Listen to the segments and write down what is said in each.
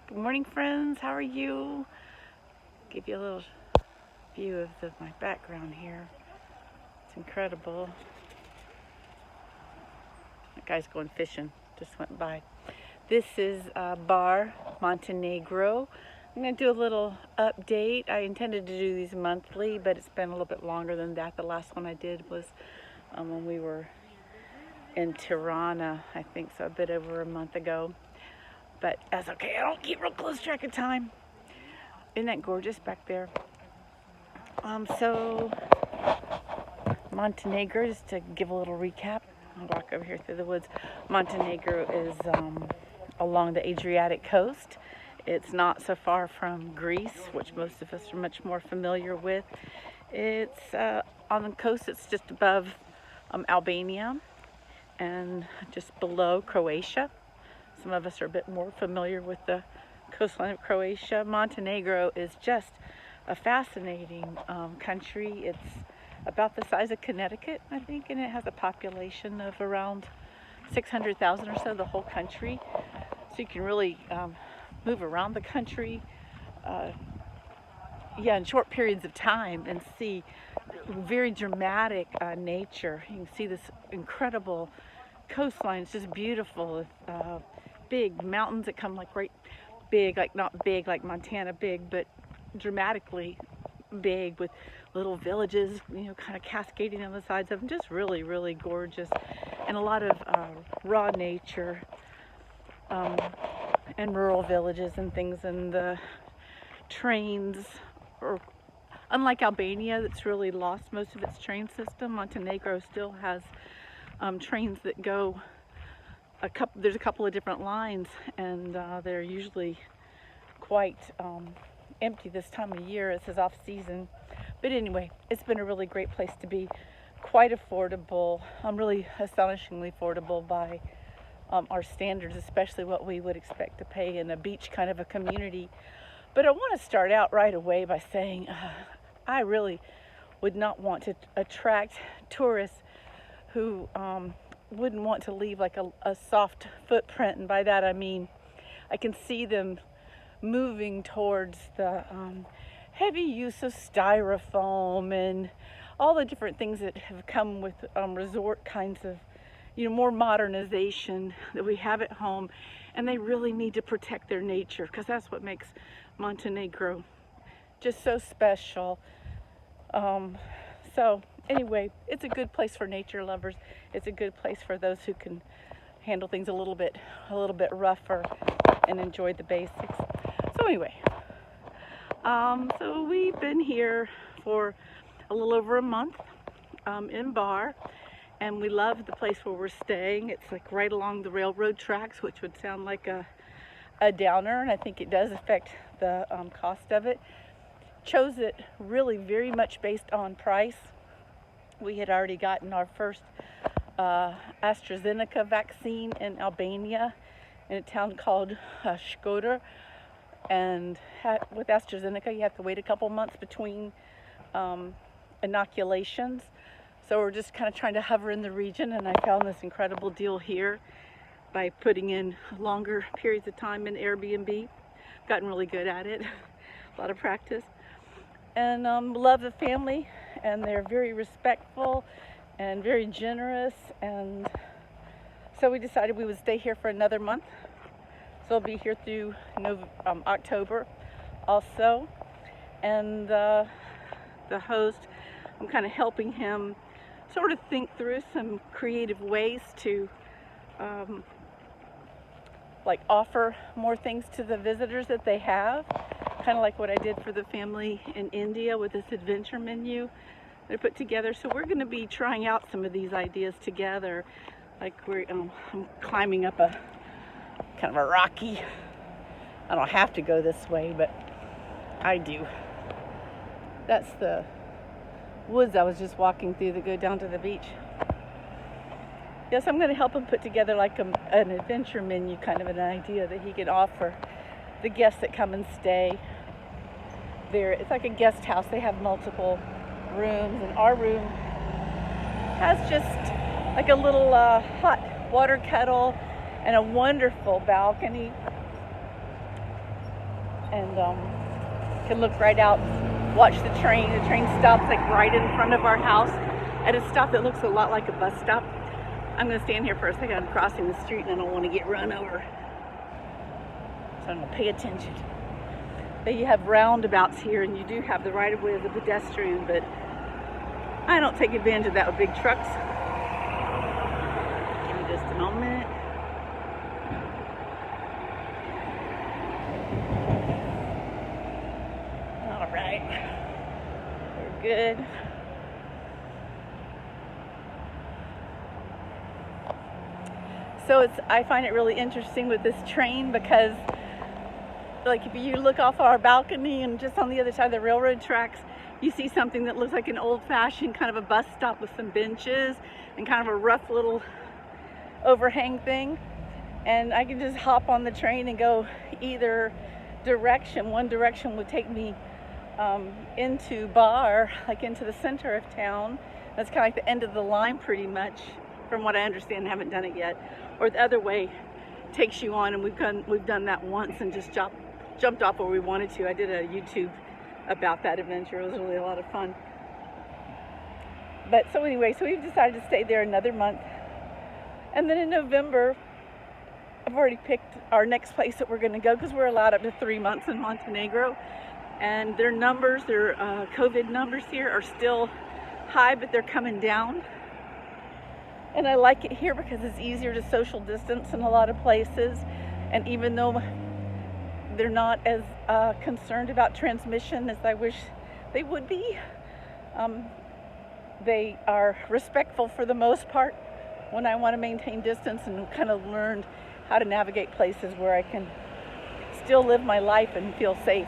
Good morning, friends. How are you? Give you a little view of my background here. It's incredible. That guy's going fishing. Just went by. This is Bar, Montenegro. I'm going to do a little update. I intended to do these monthly, but it's been a little bit longer than that. The last one I did was when we were in Tirana, I think, so a bit over a month ago. But that's okay. I don't keep real close track of time. Isn't that gorgeous back there? So Montenegro, just to give a little recap. I'll walk over here through the woods. Montenegro is along the Adriatic coast. It's not so far from Greece, which most of us are much more familiar with. It's on the coast. It's just above Albania and just below Croatia. Some of us are a bit more familiar with the coastline of Croatia. Montenegro is just a fascinating country. It's about the size of Connecticut, I think, and it has a population of around 600,000 or so, the whole country. So you can really move around the country in short periods of time and see very dramatic nature. You can see this incredible coastline. It's just beautiful. Big mountains that come like right big, like not big like Montana big, but dramatically big, with little villages, kind of cascading on the sides of them. Just really, really gorgeous, and a lot of raw nature and rural villages and things. And the trains, or unlike Albania, that's really lost most of its train system, Montenegro still has trains that go there's a couple of different lines, and they're usually quite empty this time of year. This is off season, but anyway, it's been a really great place to be. Quite affordable, really astonishingly affordable by our standards, especially what we would expect to pay in a beach kind of a community. But I want to start out right away by saying I really would not want to attract tourists who wouldn't want to leave like a soft footprint, and by that I mean I can see them moving towards the heavy use of styrofoam and all the different things that have come with resort kinds of more modernization that we have at home, and they really need to protect their nature, because that's what makes Montenegro just so special. So anyway, it's a good place for nature lovers. It's a good place for those who can handle things a little bit rougher and enjoy the basics. So anyway, so we've been here for a little over a month in Bar, and we love the place where we're staying. It's like right along the railroad tracks, which would sound like a downer, and I think it does affect the cost of it. Chose it really very much based on price. We had already gotten our first AstraZeneca vaccine in Albania, in a town called Shkodër. And with AstraZeneca, you have to wait a couple months between inoculations. So we're just kind of trying to hover in the region, and I found this incredible deal here by putting in longer periods of time in Airbnb. Gotten really good at it, a lot of practice. And love the family, and they're very respectful and very generous, and so we decided we would stay here for another month. So I'll be here through October also. And the host, I'm kind of helping him sort of think through some creative ways to like offer more things to the visitors that they have, kind of like what I did for the family in India with this adventure menu that I put together. So we're going to be trying out some of these ideas together. Like I'm climbing up a kind of a rocky, I don't have to go this way, but I do. That's the woods I was just walking through that go down to the beach. Yes, I'm going to help him put together like an adventure menu, kind of an idea that he can offer the guests that come and stay there. It's like a guest house. They have multiple rooms, and our room has just like a little hot water kettle and a wonderful balcony and can look right out, watch the train. The train stops like right in front of our house at a stop that looks a lot like a bus stop. I'm going to stand here for a second. I'm crossing the street and I don't want to get run over, so I'm going to pay attention. But you have roundabouts here, and you do have the right of way of the pedestrian, but I don't take advantage of that with big trucks. Give me just a moment. All right, we're good. So I find it really interesting with this train because, like, if you look off our balcony and just on the other side of the railroad tracks, you see something that looks like an old-fashioned kind of a bus stop with some benches and kind of a rough little overhang thing. And I can just hop on the train and go either direction. One direction would take me into Bar, like into the center of town. That's kind of like the end of the line pretty much, from what I understand. I haven't done it yet. Or the other way takes you on, and we've done that once and just jumped off where we wanted to. I did a YouTube about that adventure. It was really a lot of fun. But so anyway, so we've decided to stay there another month. And then in November, I've already picked our next place that we're going to go, because we're allowed up to 3 months in Montenegro. And their numbers, their COVID numbers here are still high, but they're coming down. And I like it here because it's easier to social distance in a lot of places. And even though they're not as concerned about transmission as I wish they would be, they are respectful for the most part when I want to maintain distance, and kind of learned how to navigate places where I can still live my life and feel safe.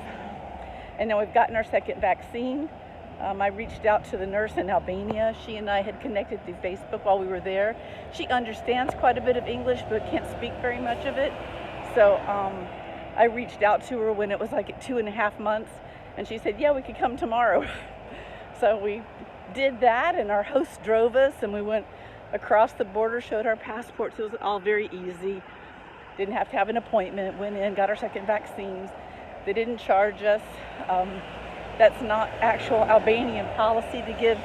And now we've gotten our second vaccine. I reached out to the nurse in Albania. She and I had connected through Facebook while we were there. She understands quite a bit of English, but can't speak very much of it. So I reached out to her when it was like at 2.5 months, and she said, yeah, we could come tomorrow. So we did that, and our host drove us, and we went across the border, showed our passports. It was all very easy. Didn't have to have an appointment. Went in, got our second vaccines. They didn't charge us. That's not actual Albanian policy to give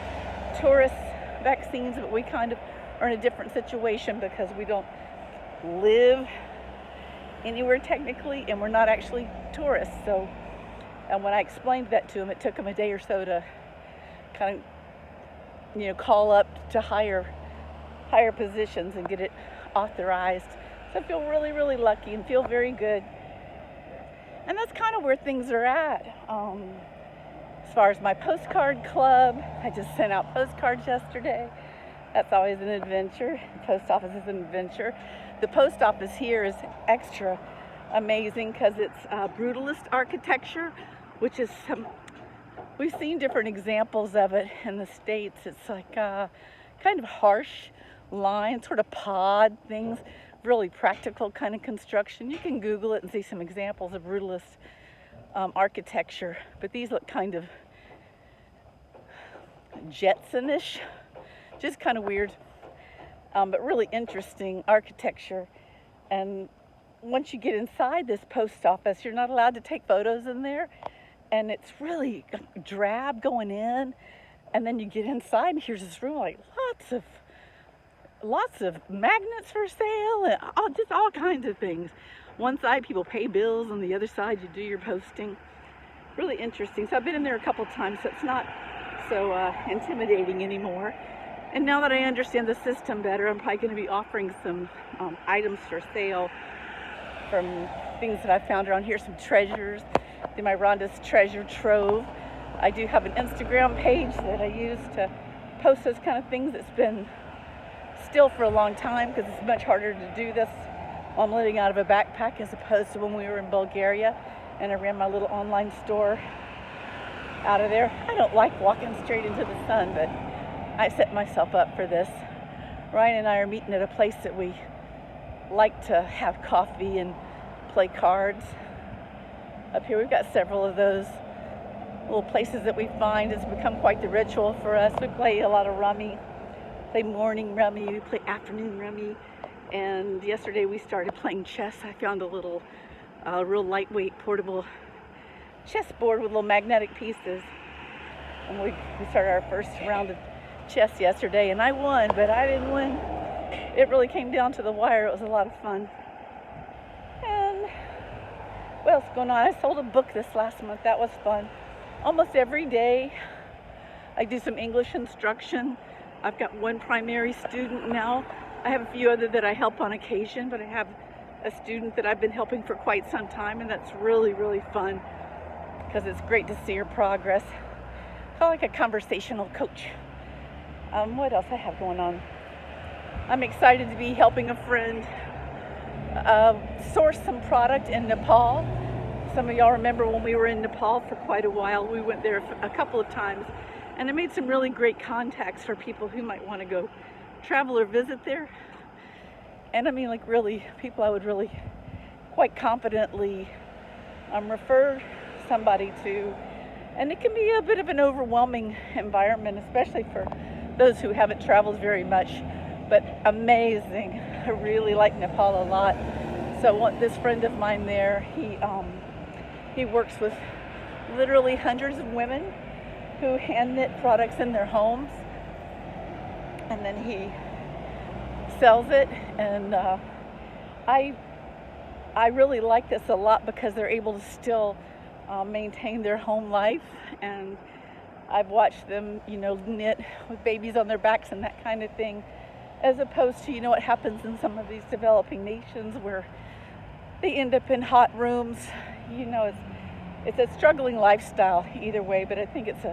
tourists vaccines, but we kind of are in a different situation because we don't live anywhere technically, and we're not actually tourists. So, and when I explained that to them, it took them a day or so to kind of, call up to higher positions and get it authorized. So I feel really, really lucky and feel very good. And that's kind of where things are at. As far as my postcard club, I just sent out postcards yesterday. That's always an adventure. The post office is an adventure. The post office here is extra amazing because it's brutalist architecture, which is we've seen different examples of it in the States. It's like kind of harsh lines, sort of pod things, really practical kind of construction. You can Google it and see some examples of brutalist architecture, but these look kind of Jetsonish, just kind of weird, but really interesting architecture. And once you get inside this post office, you're not allowed to take photos in there, and it's really drab going in. And then you get inside, and here's this room like lots of magnets for sale, and just all kinds of things. One side people pay bills, on the other side you do your posting. Really interesting. So I've been in there a couple times, so it's not so intimidating anymore. And now that I understand the system better, I'm probably going to be offering some items for sale from things that I found around here, some treasures, my Rhonda's treasure trove. I do have an Instagram page that I use to post those kind of things. It's been still for a long time because it's much harder to do this while I'm living out of a backpack as opposed to when we were in Bulgaria and I ran my little online store out of there. I don't like walking straight into the sun, but I set myself up for this. Ryan and I are meeting at a place that we like to have coffee and play cards. Up here we've got several of those little places that we find. It's become quite the ritual for us. We play a lot of rummy, play morning rummy, we play afternoon rummy, and yesterday we started playing chess. I found a little real lightweight portable chessboard with little magnetic pieces. And we started our first round of chess yesterday, and I won, but I didn't win. It really came down to the wire. It was a lot of fun. And what else is going on? I sold a book this last month. That was fun. Almost every day I do some English instruction. I've got one primary student now. I have a few other that I help on occasion, but I have a student that I've been helping for quite some time, and that's really, really fun because it's great to see her progress. I feel like a conversational coach. What else I have going on? I'm excited to be helping a friend source some product in Nepal. Some of y'all remember when we were in Nepal for quite a while. We went there a couple of times, and I made some really great contacts for people who might want to go travel or visit there. And I mean, like, really, people I would really quite confidently refer somebody to. And it can be a bit of an overwhelming environment, especially for those who haven't traveled very much, but amazing. I really like Nepal a lot. So this friend of mine there, he works with literally hundreds of women who hand knit products in their homes, and then he sells it. And I really like this a lot because they're able to still maintain their home life. And I've watched them, knit with babies on their backs and that kind of thing, as opposed to, what happens in some of these developing nations where they end up in hot rooms. It's a struggling lifestyle either way, but I think it's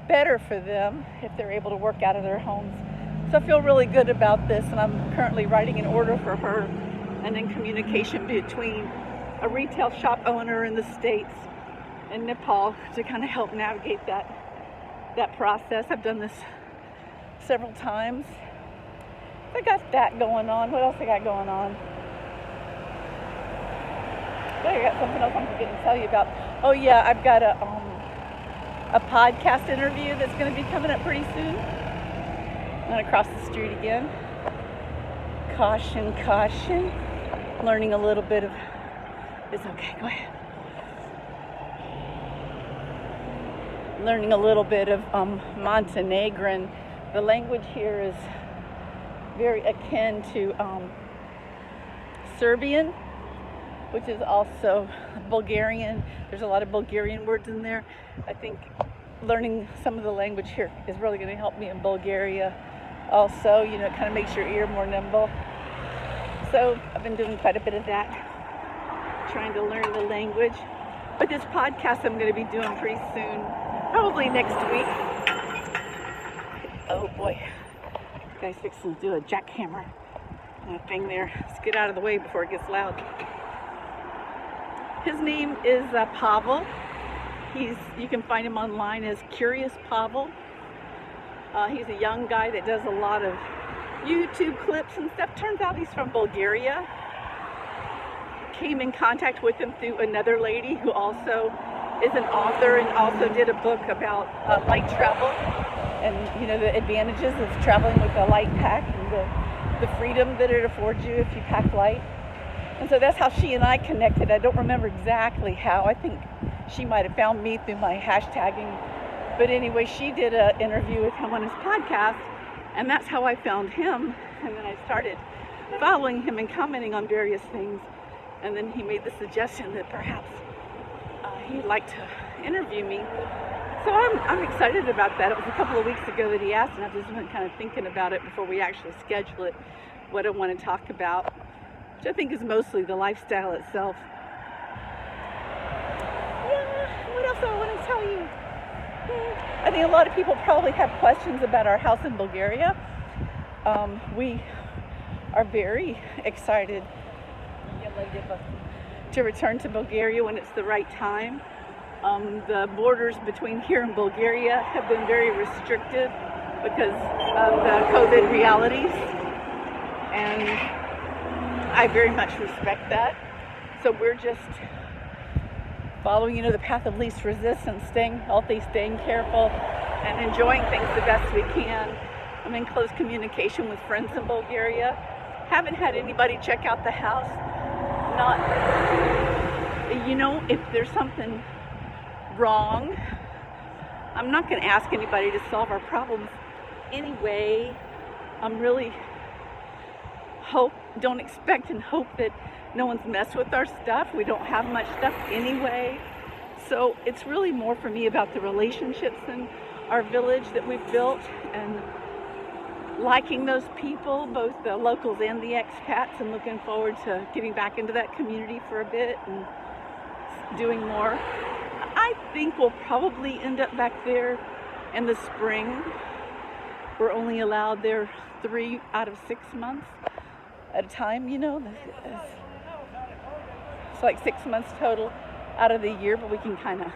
better for them if they're able to work out of their homes. So I feel really good about this, and I'm currently writing an order for her and in communication between a retail shop owner in the States and Nepal to kind of help navigate that process. I've done this several times. I got that going on. What else I got going on? I got something else I'm forgetting to tell you about. Oh yeah, I've got a podcast interview that's going to be coming up pretty soon. I'm going to cross the street again. Caution, caution. Learning a little bit of... It's okay, go ahead. Learning a little bit of Montenegrin. The language here is very akin to Serbian, which is also Bulgarian. There's a lot of Bulgarian words in there. I think learning some of the language here is really going to help me in Bulgaria also. It kind of makes your ear more nimble. So I've been doing quite a bit of that, trying to learn the language. But this podcast I'm going to be doing pretty soon, probably next week. Oh boy, this guy's fixing to do a jackhammer thing there. Let's get out of the way before it gets loud. His name is Pavel. You can find him online as Curious Pavel. He's a young guy that does a lot of YouTube clips and stuff. Turns out he's from Bulgaria. Came in contact with him through another lady who also is an author and also did a book about light travel and the advantages of traveling with a light pack and the freedom that it affords you if you pack light. And so that's how she and I connected. I don't remember exactly how. I think she might have found me through my hashtagging. But anyway, she did an interview with him on his podcast, and that's how I found him. And then I started following him and commenting on various things. And then he made the suggestion that perhaps he'd like to interview me. So I'm excited about that. It was a couple of weeks ago that he asked, and I've just been kind of thinking about it before we actually schedule it, what I want to talk about, which I think is mostly the lifestyle itself. Yeah, what else do I want to tell you? I think a lot of people probably have questions about our house in Bulgaria. We are very excited to return to Bulgaria when it's the right time. The borders between here and Bulgaria have been very restrictive because of the COVID realities, and I very much respect that. So we're just following, the path of least resistance, staying healthy, staying careful, and enjoying things the best we can. I'm in close communication with friends in Bulgaria. Haven't had anybody check out the house. If there's something wrong. I'm not going to ask anybody to solve our problems anyway. I'm really don't expect and hope that no one's messed with our stuff. We don't have much stuff anyway. So it's really more for me about the relationships in our village that we've built, and liking those people, both the locals and the expats, and looking forward to getting back into that community for a bit and doing more. I think we'll probably end up back there in the spring. We're only allowed there 3 out of 6 months at a time, you know. It's like 6 months total out of the year, but we can kind of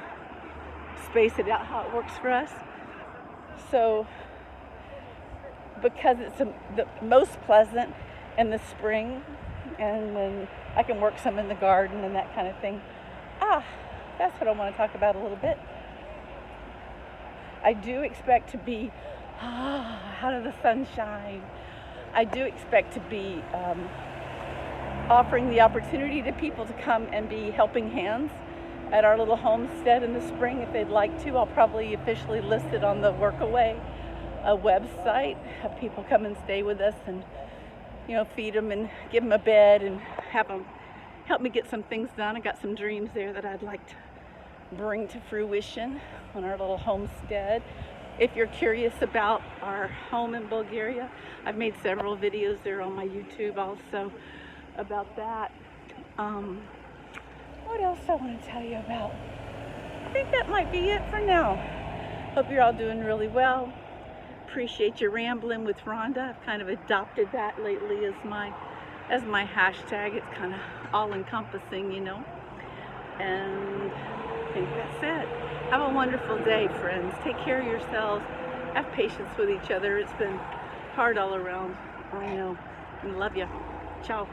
space it out how it works for us. So because it's the most pleasant in the spring, and then I can work some in the garden and that kind of thing. That's what I want to talk about a little bit. I do expect to be out of the sunshine. I do expect to be offering the opportunity to people to come and be helping hands at our little homestead in the spring if they'd like to. I'll probably officially list it on the Workaway website. Have people come and stay with us, and feed them and give them a bed and have them help me get some things done. I got some dreams there that I'd like to bring to fruition on our little homestead. If you're curious about our home in Bulgaria, I've made several videos there on my YouTube also about that. What else I want to tell you about? I think that might be it for now. Hope you're all doing really well. Appreciate you rambling with Rhonda. I've kind of adopted that lately as my hashtag. It's kind of all-encompassing, and I think that's it. Have a wonderful day, friends. Take care of yourselves. Have patience with each other. It's been hard all around. I know. I love you. Ciao.